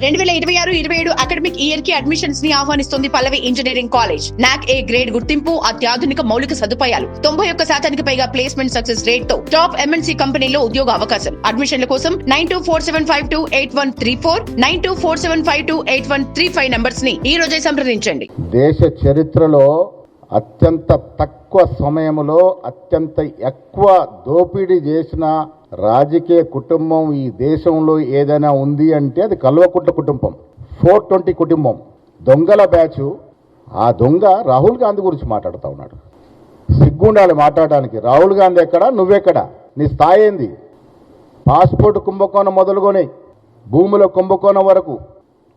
2026-27 academic year కి admissions ని ఆహ్వానిస్తుంది పల్లవి engineering college. నాక్ ఏ గ్రేడ్ గుర్తింపు, అత్యాధునిక మౌలిక సదుపాయాలు, 91% పైగా ప్లేస్మెంట్ సక్సెస్ రేట్ తో టాప్ ఎంఎన్సీ కంపెనీలో ఉద్యోగ అవకాశం. అడ్మిషన్ల కోసం 9247528134 9247528135 నంబర్స్ ని ఈ రోజే సంప్రదించండి. దేశ చరిత్రలో అత్యంత తక్కువ సమయంలో అత్యంత ఎక్కువ దోపిడీ చేసిన రాజకీయ కుటుంబం ఈ దేశంలో ఏదైనా ఉంది అంటే అది కల్వకుంట్ల కుటుంబం. 420 కుటుంబం దొంగల బ్యాచ్. ఆ దొంగ రాహుల్ గాంధీ గురించి మాట్లాడుతూ ఉన్నాడు. సిగ్గుండాలి మాట్లాడడానికి. రాహుల్ గాంధీ ఎక్కడా, నువ్వెక్కడా, నీ స్థాయి ఏంది? పాస్పోర్ట్ కుంభకోణం మొదలుకొని భూముల కుంభకోణం వరకు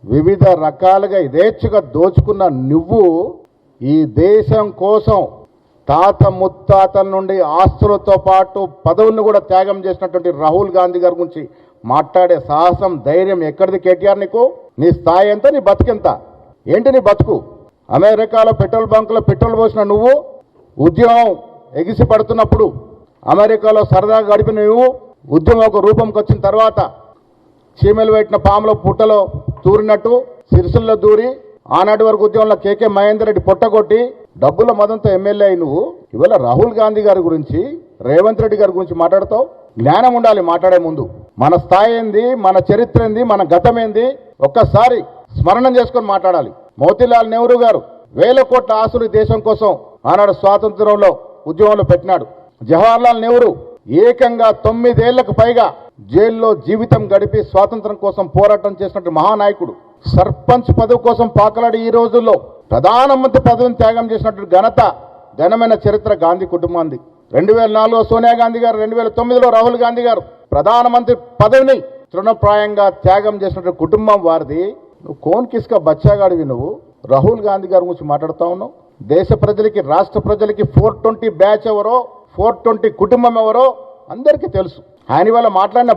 వివిధ రకాలుగా యథేచ్ఛగా దోచుకున్న నువ్వు ఈ దేశం కోసం తాత ముత్తాతల నుండి ఆస్తులతో పాటు పదవులను కూడా త్యాగం చేసినటువంటి రాహుల్ గాంధీ గారి గురించి మాట్లాడే సాహసం, ధైర్యం ఎక్కడిది కేటీఆర్? నీకు నీ స్థాయి ఎంత, నీ బతుకెంత? ఏంటి నీ బతుకు? అమెరికాలో పెట్రోల్ బంకులో పెట్రోల్ పోసిన నువ్వు, ఉద్యమం ఎగిసి పడుతున్నప్పుడు అమెరికాలో సరదాగా గడిపిన నువ్వు, ఉద్యమం ఒక రూపంకి వచ్చిన తర్వాత చీమలు పెట్టిన పాములో పుట్టలో దూరినట్టు సిరిసిల్లో దూరి ఆనాటి వరకు ఉద్యమంలో కేకే మహేందర్ రెడ్డి పొట్టగొట్టి డబ్బుల మదంతో ఎమ్మెల్యే అయి నువ్వు ఇవాళ రాహుల్ గాంధీ గారి గురించి, రేవంత్ రెడ్డి గారి గురించి మాట్లాడతావు. జ్ఞానం ఉండాలి మాట్లాడే ముందు. మన స్థాయి ఏంది, మన చరిత్ర ఏంది, మన గతం ఏంది ఒక్కసారి స్మరణం చేసుకొని మాట్లాడాలి. మోతీలాల్ నెహ్రూ గారు 1000 కోట్ల ఆస్తులు దేశం కోసం ఆనాడు స్వాతంత్రంలో ఉద్యమంలో పెట్టినాడు. జవహర్లాల్ నెహ్రూ ఏకంగా 9 ఏళ్లకు పైగా జైల్లో జీవితం గడిపి స్వాతంత్రం కోసం పోరాటం చేసినట్టు మహానాయకుడు. సర్పంచ్ పదవి కోసం పాకలాడి ఈ రోజుల్లో ప్రధానమంత్రి పదవిని త్యాగం చేసినట్టు ఘనమైన చరిత్ర గాంధీ కుటుంబాన్ని. 2004లో సోనియా గాంధీ గారు, 2009లో రాహుల్ గాంధీ గారు ప్రధానమంత్రి పదవిని తృణప్రాయంగా త్యాగం చేసినట్టు కుటుంబం వారిది. నువ్వు కోన్ కిస్కా బచ్చాగాడివి. నువ్వు రాహుల్ గాంధీ గారి గురించి మాట్లాడుతా ఉన్నావు. దేశ ప్రజలకి, రాష్ట్ర ప్రజలకి 420 బ్యాచ్ ఎవరో, 420 కుటుంబం ఎవరో అందరికీ తెలుసు. ఆయన వల్ల మాట్లాడిన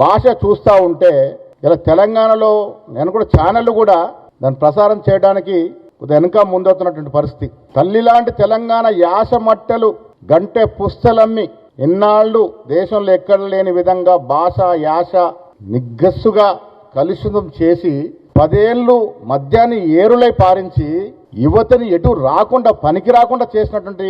భాష చూస్తూ ఉంటే ఇలా తెలంగాణలో నేను కూడా ఛానళ్ళు కూడా దాన్ని ప్రసారం చేయడానికి వెనుక ముందవుతున్నటువంటి పరిస్థితి. తల్లి లాంటి తెలంగాణ యాస మట్టెలు గంటె పుస్తలమ్మి ఇన్నాళ్ళు దేశంలో ఎక్కడ లేని విధంగా భాష యాస నిగ్గస్సుగా కలుషితం చేసి 10 ఏళ్ళు మద్యాన్ని ఏరులై పారించి యువతని ఎటు రాకుండా, పనికి రాకుండా చేసినటువంటి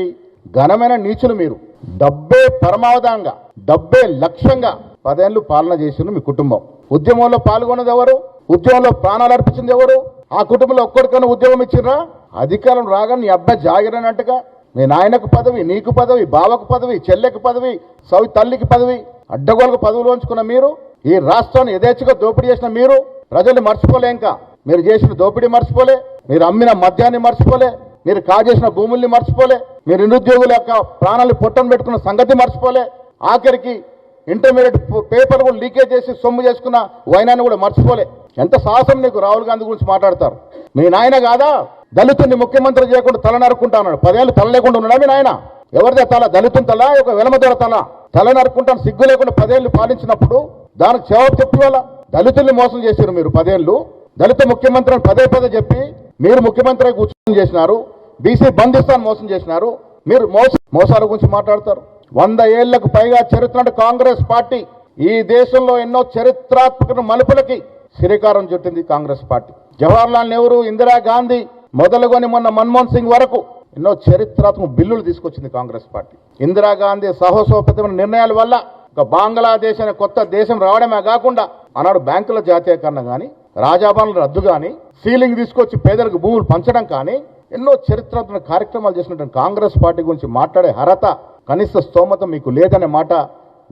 ఘనమైన నీచులు మీరు. డబ్బే పరమావధంగా, డబ్బే లక్ష్యంగా 10 ఏళ్ళు పాలన చేసిన మీ కుటుంబం. ఉద్యమంలో పాల్గొన్నది ఎవరు? ఉద్యమంలో ప్రాణాలు అర్పించింది ఎవరు? ఆ కుటుంబంలో ఒక్కడికైనా ఉద్యమం ఇచ్చిర్రా? అధికారం రాగానే నీ అబ్బాయి జాగిరన్నట్టుగా మీ నాయనకు పదవి, నీకు పదవి, బావకు పదవి, చెల్లెకు పదవి, తల్లికి పదవి, అడ్డగోలకు పదవులు ఉంచుకున్న మీరు, ఈ రాష్ట్రాన్ని యథేచ్ఛగా దోపిడీ చేసిన మీరు ప్రజల్ని మర్చిపోలే. ఇంకా మీరు చేసిన దోపిడీ మర్చిపోలే, మీరు అమ్మిన మద్యాన్ని మర్చిపోలే, మీరు కాజేసిన భూముల్ని మర్చిపోలే, మీరు నిరుద్యోగుల యొక్క ప్రాణాలు పొట్టను పెట్టుకున్న సంగతి మర్చిపోలే, ఆఖరికి ఇంటర్మీడియట్ పేపర్ కూడా లీకేజ్ చేసి సొమ్ము చేసుకున్న వైనాన్ని కూడా మర్చిపోలే. ఎంత సాహసం నీకు! రాహుల్ గాంధీ గురించి మాట్లాడతారు. మీ నాయన కాదా దళితుడిని ముఖ్యమంత్రి చేయకుండా తల నరుక్కుంటా ఉన్నాడు? 10 ఏళ్ళు తల లేకుండా ఉన్నాడా మీ నాయన? ఎవరిదే తల? దళితుని తల, ఒక వెలమదొర తల నరుక్కుంటాను సిగ్గు లేకుండా 10 ఏళ్ళు పాలించినప్పుడు దానికి జవాబు చెప్పి వాళ్ళ దళితుల్ని మోసం చేశారు మీరు. 10 ఏళ్ళు దళిత ముఖ్యమంత్రి అని పదే చెప్పి మీరు ముఖ్యమంత్రి కూర్చొని చేసినారు. బీసీ బంధిస్తాను మోసం చేసినారు. మీరు మోసాల గురించి మాట్లాడతారు. 100 ఏళ్లకు పైగా చరిత్ర కాంగ్రెస్ పార్టీ ఈ దేశంలో ఎన్నో చరిత్రాత్మక మలుపులకి శ్రీకారం చుట్టింది కాంగ్రెస్ పార్టీ. జవహర్లాల్ నెహ్రూ, ఇందిరాగాంధీ మొదలుకొని మొన్న మన్మోహన్ సింగ్ వరకు ఎన్నో చరిత్రాత్మక బిల్లులు తీసుకొచ్చింది కాంగ్రెస్ పార్టీ. ఇందిరాగాంధీ సాహసోపేతమైన నిర్ణయాల వల్ల ఒక బంగ్లాదేశ్ అనే కొత్త దేశం రావడమే కాకుండా ఆనాడు బ్యాంకుల జాతీయకరణ కానీ, రాజాభరణుల రద్దు కానీ, సీలింగ్ తీసుకొచ్చి పేదలకు భూములు పంచడం కానీ ఎన్నో చరిత్రాత్మక కార్యక్రమాలు చేసినటువంటి కాంగ్రెస్ పార్టీ గురించి మాట్లాడే అర్హత, కనీస స్తోమత మీకు లేదనే మాట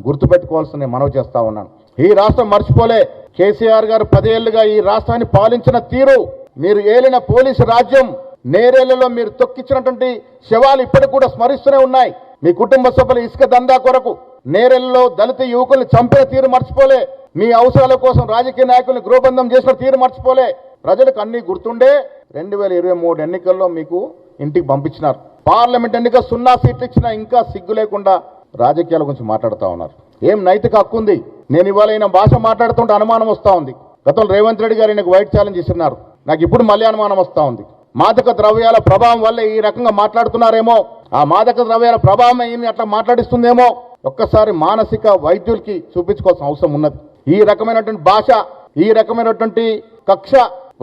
గుర్తుపెట్టుకోవాల్సిన మనవి చేస్తా ఉన్నాను. ఈ రాష్ట్రం మర్చిపోలే. కేసీఆర్ గారు 10 ఏళ్లుగా ఈ రాష్ట్రాన్ని పాలించిన తీరు, మీరు ఏలిన పోలీసు రాజ్యం, నేరేళ్లలో మీరు తొక్కించినటువంటి శవాలు ఇప్పటికి కూడా స్మరిస్తూనే ఉన్నాయి. మీ కుటుంబ సభ్యుల ఇసుక దందా కొరకు నేరేళ్లలో దళిత యువకుల్ని చంపిన తీరు మర్చిపోలే. మీ అవసరాల కోసం రాజకీయ నాయకుల్ని గృహబంధం చేసిన తీరు మర్చిపోలే. ప్రజలకు అన్ని గుర్తుండే 2023 ఎన్నికల్లో మీకు ఇంటికి పంపించినారు. పార్లమెంట్ ఎన్నిక 0 సీట్లు ఇచ్చినా ఇంకా సిగ్గు లేకుండా రాజకీయాల గురించి మాట్లాడుతూ ఉన్నారు. ఏం నైతిక హక్కు ఉంది? నేను ఇవాళ ఈయన భాష మాట్లాడుతుంటే అనుమానం వస్తూ ఉంది. గతంలో రేవంత్ రెడ్డి గారు ఈయనకు వైట్ ఛాలెంజ్ ఇస్తున్నారు. నాకు ఇప్పుడు మళ్ళీ అనుమానం వస్తూ ఉంది. మాదక ద్రవ్యాల ప్రభావం వల్ల ఈ రకంగా మాట్లాడుతున్నారేమో, ఆ మాదక ద్రవ్యాల ప్రభావం ఈయన అట్లా మాట్లాడిస్తుందేమో. ఒక్కసారి మానసిక వైద్యులకి చూపించుకోవాల్సిన అవసరం ఉన్నది. ఈ రకమైనటువంటి భాష ఈ రకమైనటువంటి కక్ష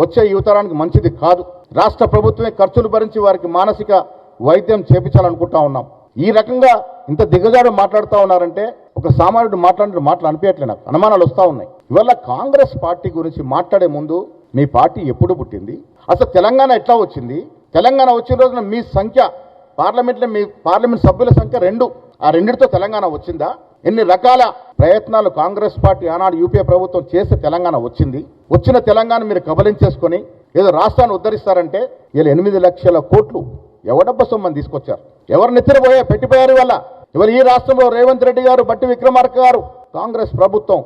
వచ్చే యువతరానికి మంచిది కాదు. రాష్ట్ర ప్రభుత్వమే ఖర్చులు భరించి వారికి మానసిక వైద్యం చేపించాలనుకుంటా ఉన్నాం. ఈ రకంగా ఇంత దిగజాడు మాట్లాడుతూ ఉన్నారంటే ఒక సామాన్యుడు మాట్లాడిన మాటలు అనిపించట్లే, నాకు అనుమానాలు వస్తూ ఉన్నాయి. ఇవాళ కాంగ్రెస్ పార్టీ గురించి మాట్లాడే ముందు మీ పార్టీ ఎప్పుడు పుట్టింది, అసలు తెలంగాణ ఎట్లా వచ్చింది, తెలంగాణ వచ్చిన రోజున మీ సంఖ్య పార్లమెంట్లో మీ పార్లమెంట్ సభ్యుల సంఖ్య 2, ఆ రెండిటితో తెలంగాణ వచ్చిందా? ఎన్ని రకాల ప్రయత్నాలు కాంగ్రెస్ పార్టీ ఆనాడు యూపీఏ ప్రభుత్వం చేస్తే తెలంగాణ వచ్చింది. వచ్చిన తెలంగాణ మీరు కబలించేసుకొని ఏదో రాష్ట్రాన్ని ఉద్ధరిస్తారంటే ఇలా 8 లక్షల కోట్లు ఎవడబ్బ సొమ్మని తీసుకొచ్చారు, ఎవరు నెత్తిరపోయా పెట్టిపోయారు. వల్ల ఇవాళ ఈ రాష్ట్రంలో రేవంత్ రెడ్డి గారు, బట్టి విక్రమార్క గారు, కాంగ్రెస్ ప్రభుత్వం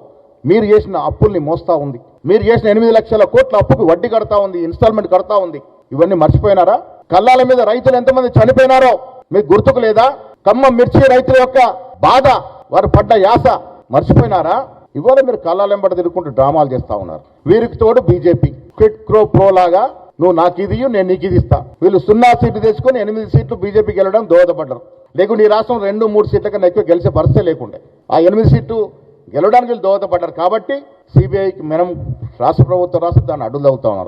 మీరు చేసిన అప్పుల్ని మోస్తా ఉంది. మీరు చేసిన 8 లక్షల కోట్ల అప్పుకు వడ్డీ కడతా ఉంది, ఇన్స్టాల్మెంట్ కడతా ఉంది. ఇవన్నీ మర్చిపోయినారా? కల్లాల మీద రైతులు ఎంతమంది చనిపోయినారో మీకు గుర్తుకు లేదా? ఖమ్మం మిర్చి రైతుల యొక్క బాధ, వారు పడ్డ యాస మర్చిపోయినారా? ఇవాళ మీరు కళ్ళాలెంబడి తిరుగుకుంటూ డ్రామాలు చేస్తా ఉన్నారు. వీరికి తోడు బీజేపీ క్విట్ క్రో ప్రో లాగా నువ్వు నాకు ఇది నేను నీకు ఇది ఇస్తా. వీళ్ళు 0 సీట్లు తెచ్చుకొని 8 సీట్లు బీజేపీకి వెళ్ళడం దోహదపడ్డారు. లేకుంటే ఈ రాష్ట్రం 2-3 సీట్ల కన్నా ఎక్కువ గెలిచే పరిస్థితి లేకుండే. ఆ 8 సీట్లు గెలవడానికి వీళ్ళు దోహదపడ్డారు. కాబట్టి సిబిఐకి మనం రాష్ట్ర ప్రభుత్వం దాన్ని అడ్డులు అవుతా ఉన్నారు.